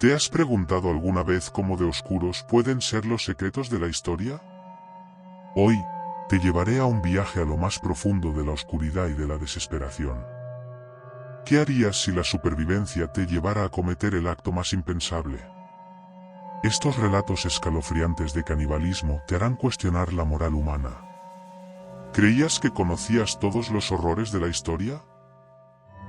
¿Te has preguntado alguna vez cómo de oscuros pueden ser los secretos de la historia? Hoy, te llevaré a un viaje a lo más profundo de la oscuridad y de la desesperación. ¿Qué harías si la supervivencia te llevara a cometer el acto más impensable? Estos relatos escalofriantes de canibalismo te harán cuestionar la moral humana. ¿Creías que conocías todos los horrores de la historia?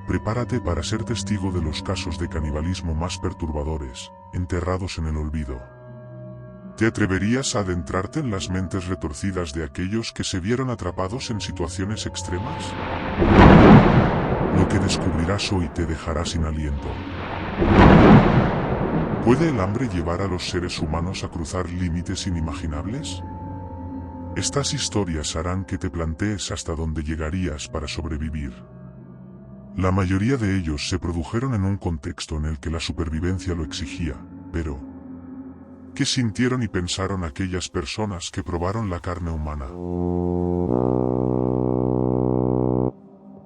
Prepárate para ser testigo de los casos de canibalismo más perturbadores, enterrados en el olvido. ¿Te atreverías a adentrarte en las mentes retorcidas de aquellos que se vieron atrapados en situaciones extremas? Lo que descubrirás hoy te dejará sin aliento. ¿Puede el hambre llevar a los seres humanos a cruzar límites inimaginables? Estas historias harán que te plantees hasta dónde llegarías para sobrevivir. La mayoría de ellos se produjeron en un contexto en el que la supervivencia lo exigía, pero ¿qué sintieron y pensaron aquellas personas que probaron la carne humana?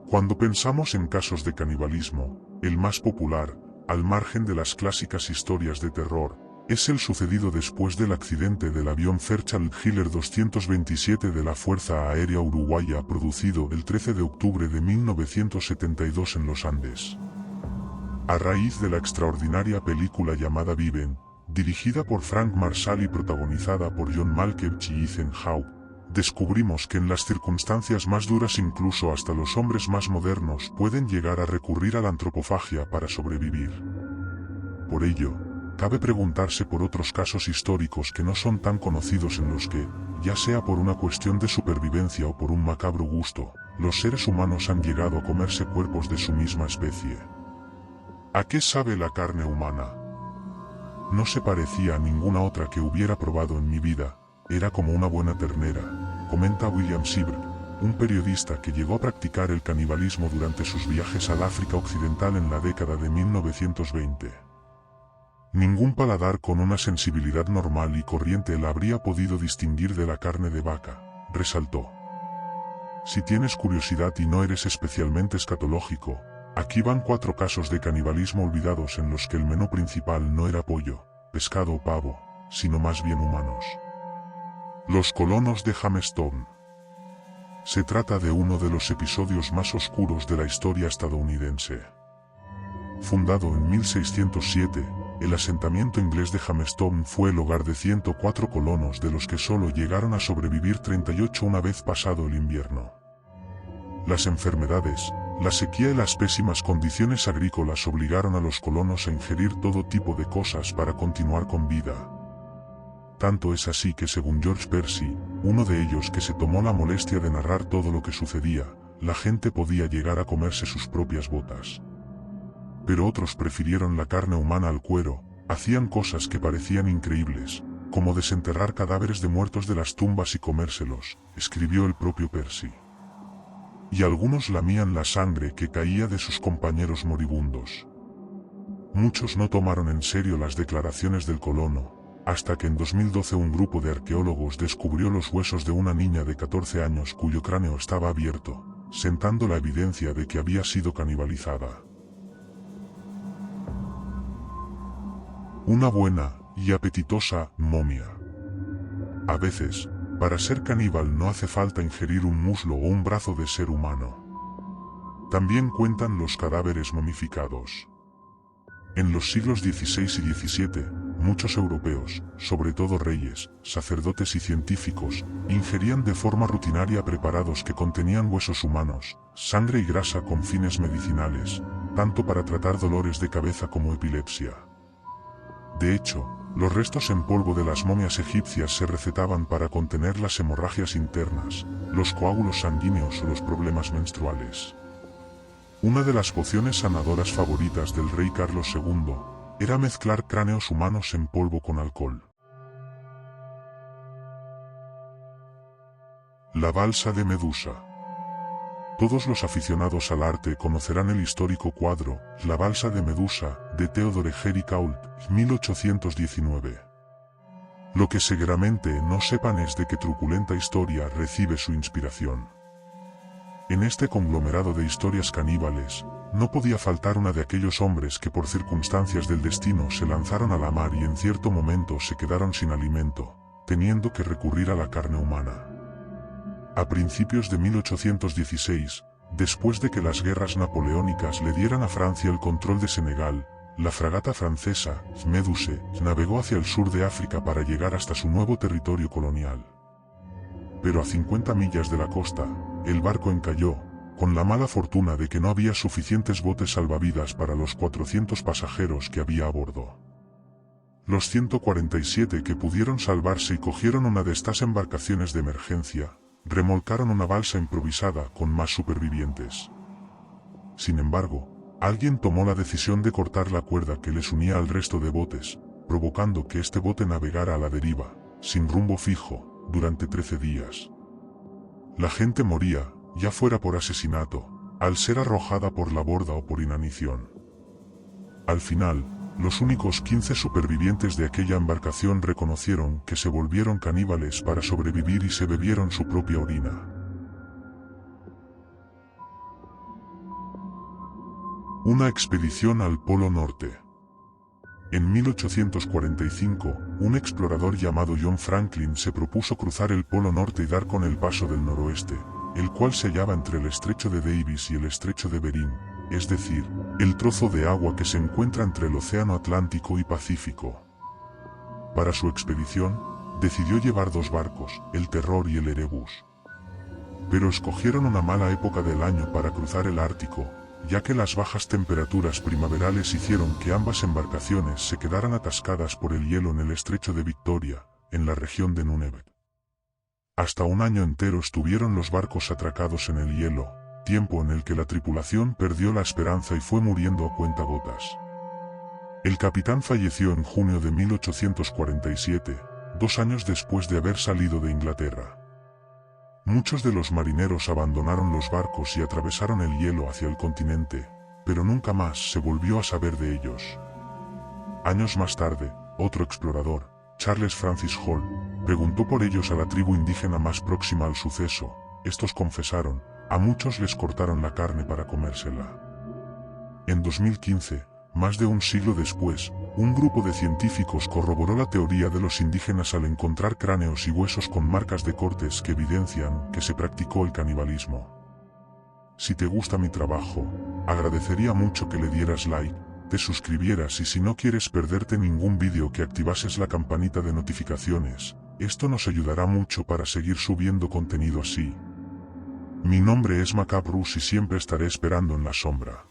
Cuando pensamos en casos de canibalismo, el más popular, al margen de las clásicas historias de terror, es el sucedido después del accidente del avión Fairchild Hiller 227 de la Fuerza Aérea Uruguaya producido el 13 de octubre de 1972 en los Andes. A raíz de la extraordinaria película llamada Viven, dirigida por Frank Marshall y protagonizada por John Malkovich y Ethan Hawke, descubrimos que en las circunstancias más duras incluso hasta los hombres más modernos pueden llegar a recurrir a la antropofagia para sobrevivir. Por ello, cabe preguntarse por otros casos históricos que no son tan conocidos en los que, ya sea por una cuestión de supervivencia o por un macabro gusto, los seres humanos han llegado a comerse cuerpos de su misma especie. ¿A qué sabe la carne humana? No se parecía a ninguna otra que hubiera probado en mi vida, era como una buena ternera, comenta William Seabrook, un periodista que llegó a practicar el canibalismo durante sus viajes al África Occidental en la década de 1920. Ningún paladar con una sensibilidad normal y corriente la habría podido distinguir de la carne de vaca, resaltó. Si tienes curiosidad y no eres especialmente escatológico, aquí van 4 casos de canibalismo olvidados en los que el menú principal no era pollo, pescado o pavo, sino más bien humanos. Los colonos de Jamestown. Se trata de uno de los episodios más oscuros de la historia estadounidense. Fundado en 1607, el asentamiento inglés de Jamestown fue el hogar de 104 colonos de los que solo llegaron a sobrevivir 38 una vez pasado el invierno. Las enfermedades, la sequía y las pésimas condiciones agrícolas obligaron a los colonos a ingerir todo tipo de cosas para continuar con vida. Tanto es así que según George Percy, uno de ellos que se tomó la molestia de narrar todo lo que sucedía, la gente podía llegar a comerse sus propias botas. Pero otros prefirieron la carne humana al cuero, hacían cosas que parecían increíbles, como desenterrar cadáveres de muertos de las tumbas y comérselos, escribió el propio Percy. Y algunos lamían la sangre que caía de sus compañeros moribundos. Muchos no tomaron en serio las declaraciones del colono, hasta que en 2012 un grupo de arqueólogos descubrió los huesos de una niña de 14 años cuyo cráneo estaba abierto, sentando la evidencia de que había sido canibalizada. Una buena y apetitosa momia. A veces, para ser caníbal no hace falta ingerir un muslo o un brazo de ser humano. También cuentan los cadáveres momificados. En los siglos XVI y XVII, muchos europeos, sobre todo reyes, sacerdotes y científicos, ingerían de forma rutinaria preparados que contenían huesos humanos, sangre y grasa con fines medicinales, tanto para tratar dolores de cabeza como epilepsia. De hecho, los restos en polvo de las momias egipcias se recetaban para contener las hemorragias internas, los coágulos sanguíneos o los problemas menstruales. Una de las pociones sanadoras favoritas del rey Carlos II era mezclar cráneos humanos en polvo con alcohol. La balsa de Medusa. Todos los aficionados al arte conocerán el histórico cuadro, La balsa de Medusa, de Theodore Géricault, 1819. Lo que seguramente no sepan es de qué truculenta historia recibe su inspiración. En este conglomerado de historias caníbales, no podía faltar una de aquellos hombres que por circunstancias del destino se lanzaron a la mar y en cierto momento se quedaron sin alimento, teniendo que recurrir a la carne humana. A principios de 1816, después de que las guerras napoleónicas le dieran a Francia el control de Senegal, la fragata francesa, Méduse, navegó hacia el sur de África para llegar hasta su nuevo territorio colonial. Pero a 50 millas de la costa, el barco encalló, con la mala fortuna de que no había suficientes botes salvavidas para los 400 pasajeros que había a bordo. Los 147 que pudieron salvarse y cogieron una de estas embarcaciones de emergencia, remolcaron una balsa improvisada con más supervivientes. Sin embargo, alguien tomó la decisión de cortar la cuerda que les unía al resto de botes, provocando que este bote navegara a la deriva, sin rumbo fijo, durante 13 días. La gente moría, ya fuera por asesinato, al ser arrojada por la borda o por inanición. Al final, los únicos 15 supervivientes de aquella embarcación reconocieron que se volvieron caníbales para sobrevivir y se bebieron su propia orina. Una expedición al Polo Norte. En 1845, un explorador llamado John Franklin se propuso cruzar el Polo Norte y dar con el paso del noroeste, el cual se hallaba entre el estrecho de Davis y el estrecho de Bering, es decir, el trozo de agua que se encuentra entre el océano Atlántico y Pacífico. Para su expedición, decidió llevar 2 barcos, el Terror y el Erebus. Pero escogieron una mala época del año para cruzar el Ártico, ya que las bajas temperaturas primaverales hicieron que ambas embarcaciones se quedaran atascadas por el hielo en el estrecho de Victoria, en la región de Nunavut. Hasta un año entero estuvieron los barcos atracados en el hielo, tiempo en el que la tripulación perdió la esperanza y fue muriendo a cuentagotas. El capitán falleció en junio de 1847, 2 años después de haber salido de Inglaterra. Muchos de los marineros abandonaron los barcos y atravesaron el hielo hacia el continente, pero nunca más se volvió a saber de ellos. Años más tarde, otro explorador, Charles Francis Hall, preguntó por ellos a la tribu indígena más próxima al suceso. Estos confesaron, a muchos les cortaron la carne para comérsela. En 2015, más de un siglo después, un grupo de científicos corroboró la teoría de los indígenas al encontrar cráneos y huesos con marcas de cortes que evidencian que se practicó el canibalismo. Si te gusta mi trabajo, agradecería mucho que le dieras like, te suscribieras y si no quieres perderte ningún vídeo que activases la campanita de notificaciones, esto nos ayudará mucho para seguir subiendo contenido así. Mi nombre es Macabrus y siempre estaré esperando en la sombra.